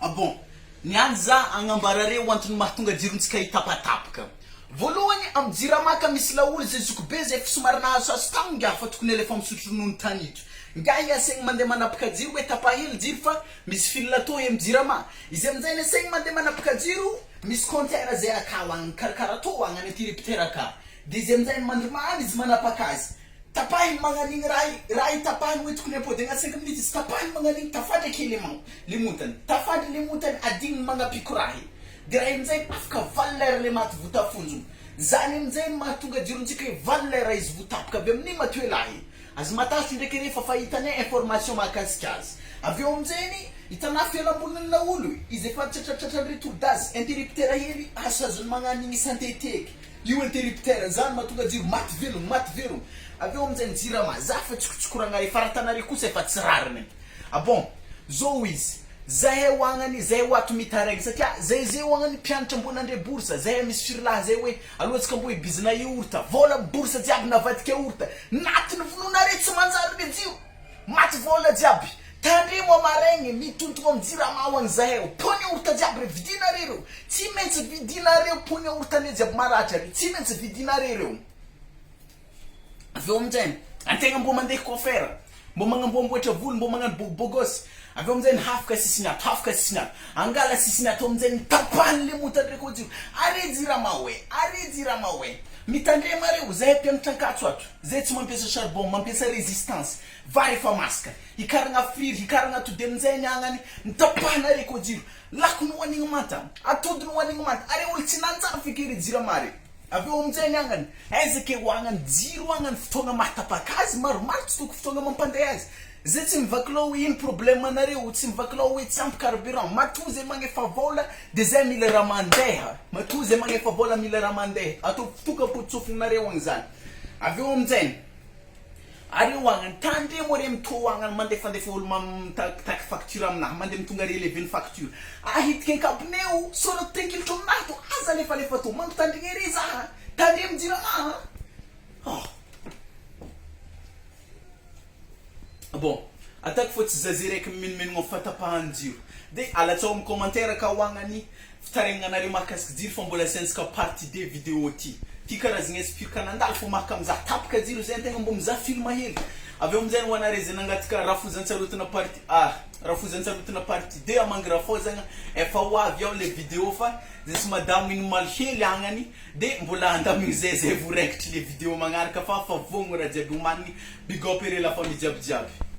Ah bon, niany za agnambarare antony mahatonga jirontsika hitapatapaka. Voalohany am jiramaka misy laolo zay zokobe zay somary nahasoaso tagno ngia fa tokony efa misotro ronono tanitro. Nga iasegny mandeha manapaka jiro hoe tapahely jiro fa misy fil atao am jirama. Izy amizay nasegny mandeha manapaka jiro misy compteur zay akao agny karakara atao agny interrupteur aka. De izy amizay mandrimany izy manapaka azy. Tapahin mangan'igny raha itapahin hoe tokony apôdy agnaty 5 minutes izy tapahin mangan'igny tafadry ake lemotany tafadry lemotany adigny magnapiko raha de raha amizay afaka 20 lera le maty votafonjony zany amizay mahatonga jirontsika hoe 20 lera izy votapaka avy amin'ny matoe lahy azy mataso ndraiky rehefa fahitanay information mahakasika azy avy eo amizayny hitanà fialambolin'ny laolo izy efa tratratratra retour d'azy interrupteur hely azazony magnan'igny santeteky io interrupteur zany mahatonga jiro maty velogno avy eo amizay jirama za fa tsikotsikoragna re faratanare kosa efa tsy rariny. Ah bon, zao izy zahay hoagnany zahay hoato mitaraiky satria zay hoagnany mpianatra ambonandre boursa zahay misy firlahy zay hoe alohatsika mbo hoe bizina iorta vola boursa jiaby navadika orta natiny vononare tsy manjary le jiro maty vola jiaby tandremo amaregny mitontogno am jirama hoagny zahay pony orta jiaby re vidinareo tsy maintsy vidinareo pony ortane jiaby maratra re tsy maintsy vidinareo. Avy eo amizay antegna mbo mandeha coiffeur mbo magnamboamboatra volo mbo magnano bogos avy eo amizay hafaka sisiny ato angala sisiny ato amizay tapany le motany reko jiro are jirama hoe mitandrema reo zahay mpianatra ankatso ato zay tsy mampiasa charbon mampiasa résistance vary efa masaka hikaragna friry hikaragna tody amizay ny agnany nitapahana reko jiro lakony hoanigny manta atodiny hoanigny manta are olo tsy nanjary fekery jiramare. Avy eo amizay ny agnany aizake hoagnany jiro hoagnany fotoagna mahatapaka azy maromaro tsy toko fotoagna mampandeha azy zay tsy mivakilao hoe ino problème anareo tsy mivakilao hoe tsy ampy carburant matoa zay magnefa vola de zay mila raha mandeha matoa zay magnefa vola mila raha mandeha atao fotoka potsofinareo agny zany. Avy eo amizay are hoagnany tandremo re mitoa hoagnany mandefandefa olo mamitaky facture aminahy mandeha mitonga relevé ny facture ahitiky ankaponeo solo tenkilitro aminahy to aza lefa to mampitandrigny ery zaha tandremo jirama. Bon, ataoko fô tsy zazy raiky mimenomenogno fatapahan jiro de alatsao am commentaire ka hoagnany fitaregnana anare mahakasiky jiro fa mbola asiantsika partie 2 vidéo ty karazagna espire kanandalo fô mahaka mizaha tapaka jiro zay antegna mbo mizaha film hely. Avy eo amizay hoanare zay nangatika rafozantsarotana partie 2 amangrafôzagna efa hoavy ao le vidéo fa zay sy madamo ino maly hely agnany de mbola andamigny zay voraikitry le vidéo magnaraka fa vogno raha jiaby homanigny big up ere la famille jiaby.